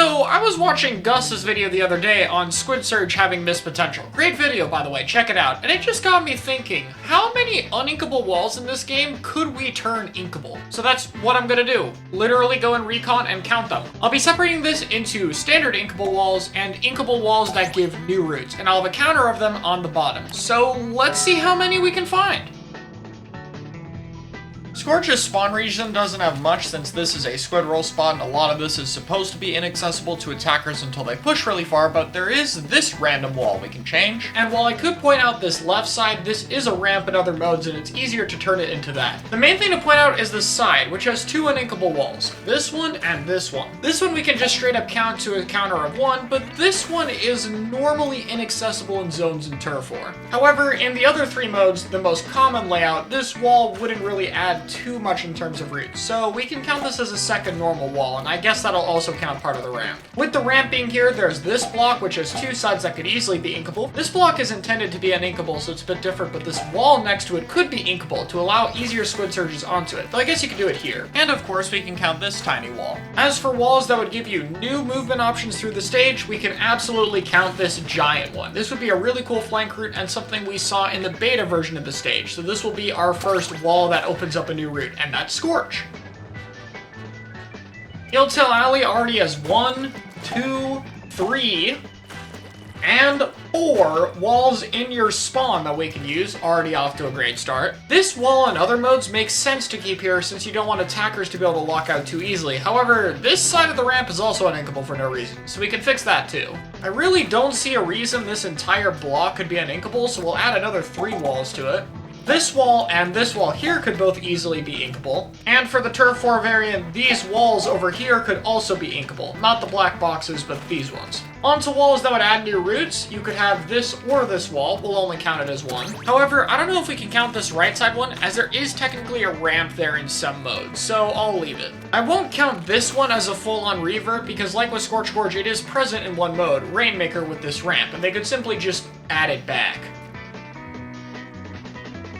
So, I was watching Gus's video the other day on Squid Surge having missed potential. Great video, by the way, check it out. And it just got me thinking, how many uninkable walls in this game could we turn inkable? So that's what I'm gonna do. Literally go in Recon and count them. I'll be separating this into standard inkable walls and inkable walls that give new routes, and I'll have a counter of them on the bottom. So let's see how many we can find. Scorch's spawn region doesn't have much since this is a squid roll spot and a lot of this is supposed to be inaccessible to attackers until they push really far, but there is this random wall we can change. And while I could point out this left side, this is a ramp in other modes and it's easier to turn it into that. The main thing to point out is this side, which has two uninkable walls. This one and this one. This one we can just straight up count to a counter of 1, but this one is normally inaccessible in zones in Turf War. However, in the other 3 modes, the most common layout, this wall wouldn't really add too much in terms of routes, so we can count this as a second normal wall, and I guess that'll also count part of the ramp. With the ramp being here, there's this block, which has 2 sides that could easily be inkable. This block is intended to be uninkable, so it's a bit different, but this wall next to it could be inkable to allow easier squid surges onto it, though I guess you could do it here. And of course, we can count this tiny wall. As for walls that would give you new movement options through the stage, we can absolutely count this giant one. This would be a really cool flank route and something we saw in the beta version of the stage, so this will be our first wall that opens up a new route, and that's Scorch. Hilltail Alley already has 1, 2, 3, and 4 walls in your spawn that we can use, already off to a great start. This wall in other modes makes sense to keep here since you don't want attackers to be able to lock out too easily. However, this side of the ramp is also uninkable for no reason, so we can fix that too. I really don't see a reason this entire block could be uninkable, so we'll add another 3 walls to it. This wall and this wall here could both easily be inkable. And for the Turf War variant, these walls over here could also be inkable. Not the black boxes, but these ones. Onto walls that would add new routes, you could have this or this wall. We'll only count it as 1. However, I don't know if we can count this right side one, as there is technically a ramp there in some modes, so I'll leave it. I won't count this one as a full-on revert, because like with Scorch Gorge, it is present in one mode, Rainmaker with this ramp, and they could simply just add it back.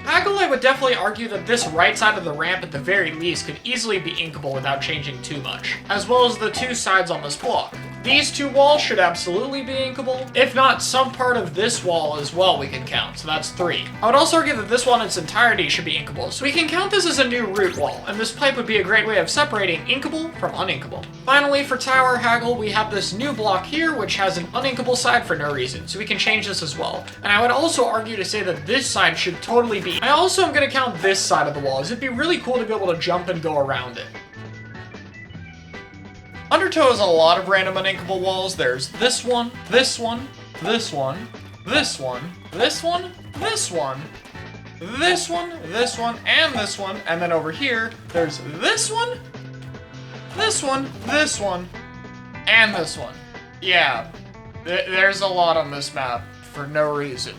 Haggle, I would definitely argue that this right side of the ramp at the very least could easily be inkable without changing too much, as well as the 2 sides on this block. These 2 walls should absolutely be inkable. If not, some part of this wall as well we can count, so that's 3. I would also argue that this wall in its entirety should be inkable, so we can count this as a new route wall, and this pipe would be a great way of separating inkable from uninkable. Finally, for Tower Haggle, we have this new block here, which has an uninkable side for no reason, so we can change this as well. And I would also argue to say that this side should totally be. I also am going to count this side of the wall, as it'd be really cool to be able to jump and go around it. Undertow has a lot of random uninkable walls. There's this one, this one, this one, this one, this one, this one, this one, this one, and this one. And then over here, there's this one, this one, this one, and this one. Yeah, there's a lot on this map for no reason.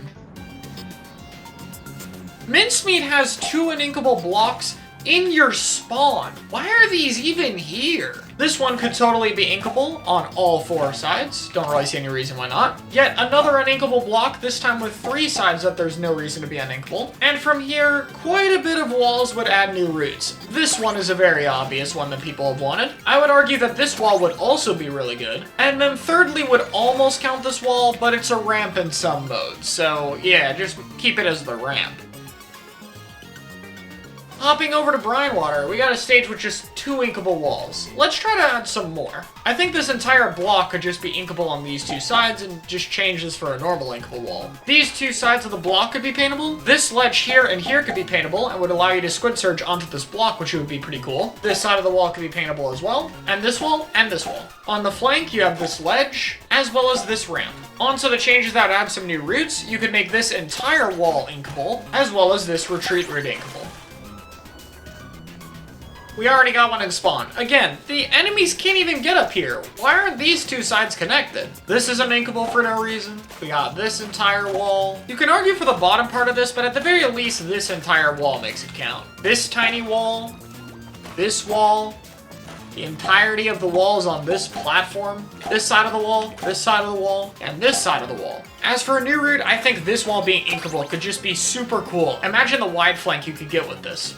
Mincemeat has 2 uninkable blocks in your spawn. Why are these even here? This one could totally be inkable on all 4 sides. Don't really see any reason why not. Yet another uninkable block, this time with 3 sides that there's no reason to be uninkable. And from here, quite a bit of walls would add new routes. This one is a very obvious one that people have wanted. I would argue that this wall would also be really good. And then thirdly would almost count this wall, but it's a ramp in some modes. So yeah, just keep it as the ramp. Hopping over to Brinewater, we got a stage with just 2 inkable walls. Let's try to add some more. I think this entire block could just be inkable on these 2 sides and just change this for a normal inkable wall. These 2 sides of the block could be paintable. This ledge here and here could be paintable and would allow you to squid surge onto this block, which would be pretty cool. This side of the wall could be paintable as well, and this wall, and this wall. On the flank, you have this ledge, as well as this ramp. Onto the changes that add some new routes, you could make this entire wall inkable, as well as this retreat route inkable. We already got one in spawn. Again, the enemies can't even get up here. Why aren't these 2 sides connected? This is uninkable for no reason. We got this entire wall. You can argue for the bottom part of this, but at the very least, this entire wall makes it count. This tiny wall, this wall, the entirety of the walls on this platform, this side of the wall, this side of the wall, and this side of the wall. As for a new route, I think this wall being inkable could just be super cool. Imagine the wide flank you could get with this.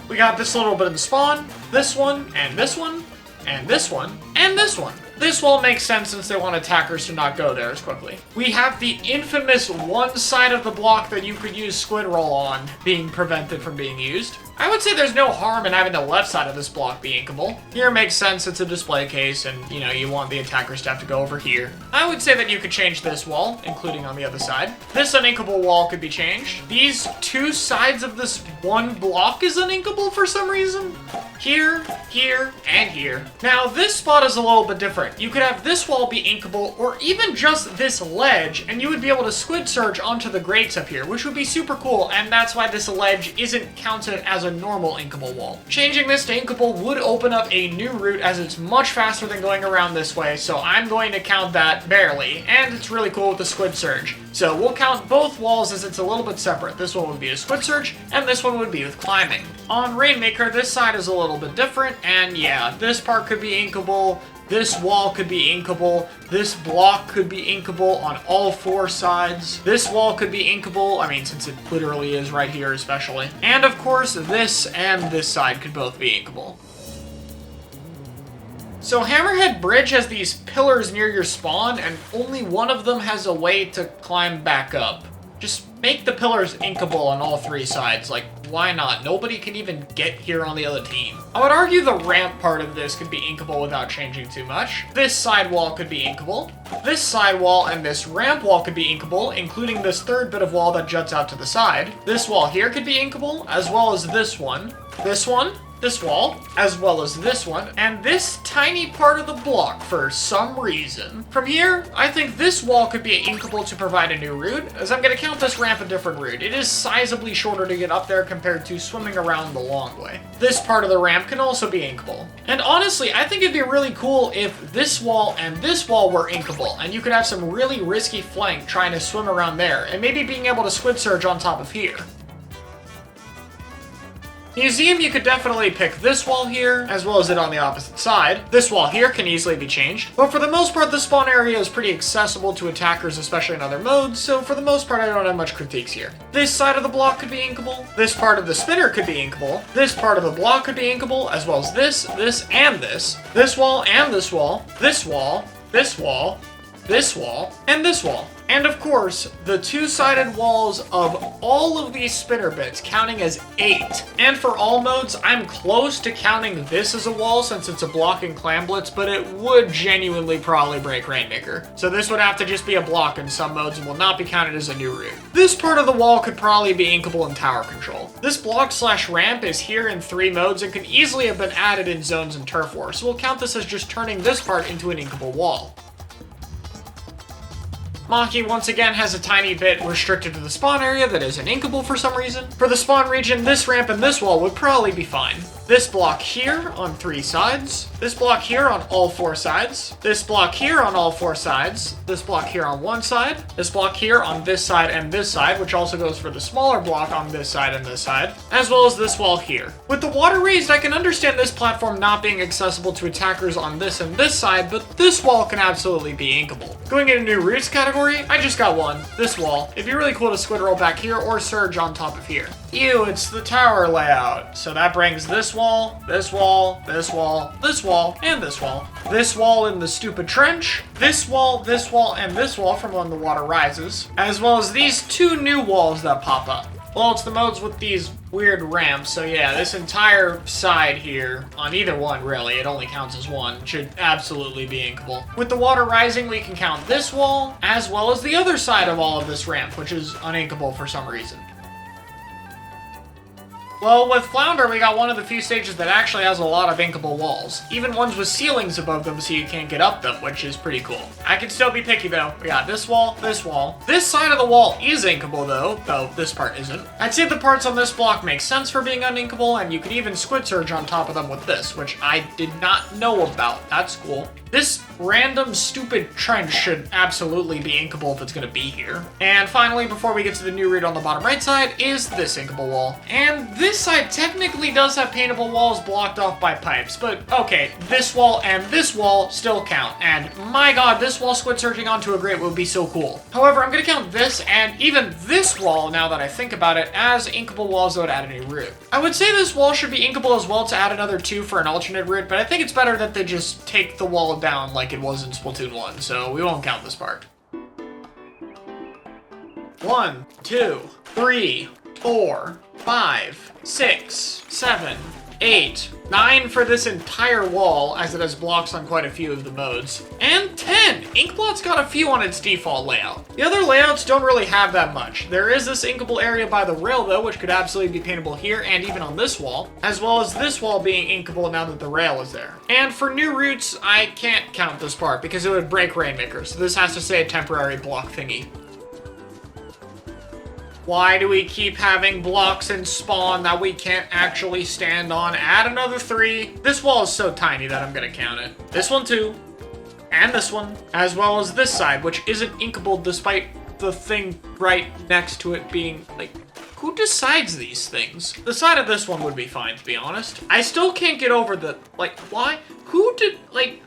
We got this little bit in spawn, this one, and this one, and this one, and this one. This wall makes sense since they want attackers to not go there as quickly. We have the infamous one side of the block that you could use squid roll on being prevented from being used. I would say there's no harm in having the left side of this block be inkable. Here makes sense, it's a display case and you want the attackers to have to go over here. I would say that you could change this wall, including on the other side. This uninkable wall could be changed. These two sides of this one block is uninkable for some reason. Here, here, and here. Now this spot is a little bit different. You could have this wall be inkable or even just this ledge and you would be able to squid surge onto the grates up here, which would be super cool, and that's why this ledge isn't counted as a normal inkable wall. Changing this to inkable would open up a new route as it's much faster than going around this way, so I'm going to count that barely, and it's really cool with the squid surge. So we'll count both walls as it's a little bit separate. This one would be a squid surge, and this one would be with climbing. On Rainmaker, this side is a little bit different, and yeah, this part could be inkable, this wall could be inkable, this block could be inkable on all four sides, this wall could be inkable, I mean since it literally is right here especially, and of course this and this side could both be inkable. So Hammerhead Bridge has these pillars near your spawn and only one of them has a way to climb back up. Just make the pillars inkable on all three sides, like why not? Nobody can even get here on the other team. I would argue the ramp part of this could be inkable without changing too much. This side wall could be inkable. This side wall and this ramp wall could be inkable, including this third bit of wall that juts out to the side. This wall here could be inkable, as well as this one, this wall, as well as this one, and this tiny part of the block for some reason. From here, I think this wall could be inkable to provide a new route, as I'm going to count this ramp a different route. It is sizably shorter to get up there compared to swimming around the long way. This part of the ramp can also be inkable. And honestly, I think it'd be really cool if this wall and this wall were inkable, and you could have some really risky flank trying to swim around there, and maybe being able to squid surge on top of here. Museum, you could definitely pick this wall here, as well as it on the opposite side. This wall here can easily be changed, but for the most part, the spawn area is pretty accessible to attackers, especially in other modes, so for the most part, I don't have much critiques here. This side of the block could be inkable. This part of the spinner could be inkable. This part of the block could be inkable, as well as this, and this. This wall and this wall. This wall, this wall, this wall, and this wall. And of course, the two-sided walls of all of these spinner bits, counting as 8. And for all modes, I'm close to counting this as a wall since it's a block in Clam Blitz, but it would genuinely probably break Rainmaker. So this would have to just be a block in some modes and will not be counted as a new route. This part of the wall could probably be inkable in Tower Control. This block/ramp is here in 3 modes and could easily have been added in Zones and Turf War, so we'll count this as just turning this part into an inkable wall. Maki once again has a tiny bit restricted to the spawn area that is inkable for some reason. For the spawn region, this ramp and this wall would probably be fine. This block here on 3 sides. This block here on all 4 sides. This block here on all 4 sides. This block here on one side. This block here on this side and this side, which also goes for the smaller block on this side and this side, as well as this wall here. With the water raised, I can understand this platform not being accessible to attackers on this and this side, but this wall can absolutely be inkable. Going into new routes category, I just got one. This wall. It'd be really cool to squid roll back here or surge on top of here. Ew, it's the tower layout. So that brings this wall, this wall, this wall, this wall, and this wall. This wall in the stupid trench, this wall, and this wall from when the water rises, as well as these 2 new walls that pop up. Well, it's the modes with these weird ramps, so yeah, this entire side here, on either one really, it only counts as one, should absolutely be inkable. With the water rising, we can count this wall, as well as the other side of all of this ramp, which is uninkable for some reason. Well, with Flounder, we got one of the few stages that actually has a lot of inkable walls. Even ones with ceilings above them so you can't get up them, which is pretty cool. I can still be picky though. We got this wall, this wall. This side of the wall is inkable though this part isn't. I'd say the parts on this block make sense for being uninkable, and you could even squid surge on top of them with this, which I did not know about. That's cool. This random stupid trench should absolutely be inkable if it's gonna be here. And finally, before we get to the new route on the bottom right side, is this inkable wall. And this side technically does have paintable walls blocked off by pipes, but okay, this wall and this wall still count. And my god, this wall squid surging onto a grate would be so cool. However, I'm gonna count this and even this wall, now that I think about it, as inkable walls that would add a new route. I would say this wall should be inkable as well to add another 2 for an alternate route, but I think it's better that they just take the wall down like it was in Splatoon 1, so we won't count this part. 1, 2, 3, 4, 5, 6, 7, 8, 9 for this entire wall, as it has blocks on quite a few of the modes. And 10! Inkblot's got a few on its default layout. The other layouts don't really have that much. There is this inkable area by the rail though, which could absolutely be paintable here and even on this wall, as well as this wall being inkable now that the rail is there. And for new routes, I can't count this part because it would break Rainmaker, so this has to say a temporary block thingy. Why do we keep having blocks in spawn that we can't actually stand on? Add another 3. This wall is so tiny that I'm gonna count it. This one too. And this one. As well as this side, which isn't inkable despite the thing right next to it being, like, who decides these things? The side of this one would be fine, to be honest. I still can't get over the, like, why? Who did, like,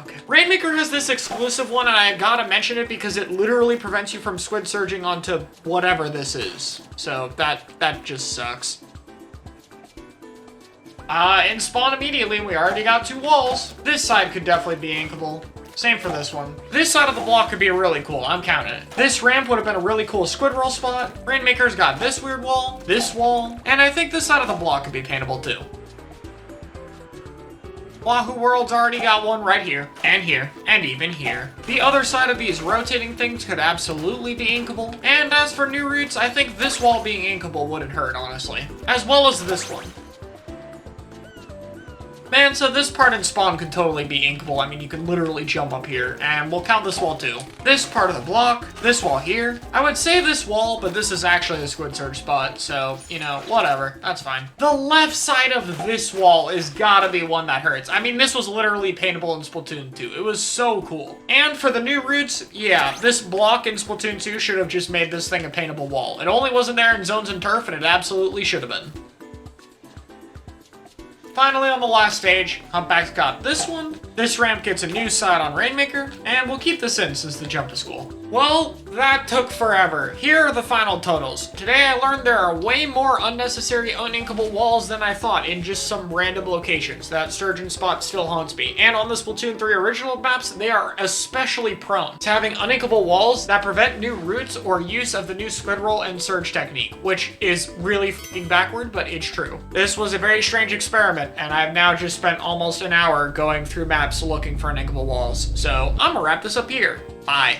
okay. Rainmaker has this exclusive one, and I gotta mention it because it literally prevents you from squid surging onto whatever this is. So that just sucks. In spawn immediately, we already got 2 walls. This side could definitely be inkable. Same for this one. This side of the block could be really cool, I'm counting it. This ramp would have been a really cool squid roll spot. Rainmaker's got this weird wall, this wall, and I think this side of the block could be paintable too. Wahoo World's already got one right here, and even here. The other side of these rotating things could absolutely be inkable. And as for new routes, I think this wall being inkable wouldn't hurt, honestly. As well as this one. Man, so this part in spawn could totally be inkable. I mean, you can literally jump up here, and we'll count this wall too. This part of the block, this wall here. I would say this wall, but this is actually the squid surge spot, so, you know, whatever, that's fine. The left side of this wall is gotta be one that hurts. I mean, this was literally paintable in Splatoon 2. It was so cool. And for the new routes, yeah, this block in Splatoon 2 should have just made this thing a paintable wall. It only wasn't there in Zones and Turf, and it absolutely should have been. Finally, on the last stage, Humpback's got this one. This ramp gets a new side on Rainmaker, and we'll keep this in since the jump to school. Well, that took forever. Here are the final totals. Today I learned there are way more unnecessary uninkable walls than I thought in just some random locations. That Sturgeon spot still haunts me. And on the Splatoon 3 original maps, they are especially prone to having uninkable walls that prevent new routes or use of the new squid roll and surge technique, which is really f***ing backward, but it's true. This was a very strange experiment, and I've now just spent almost an hour going through maps looking for uninkable walls. So I'm gonna wrap this up here. Bye.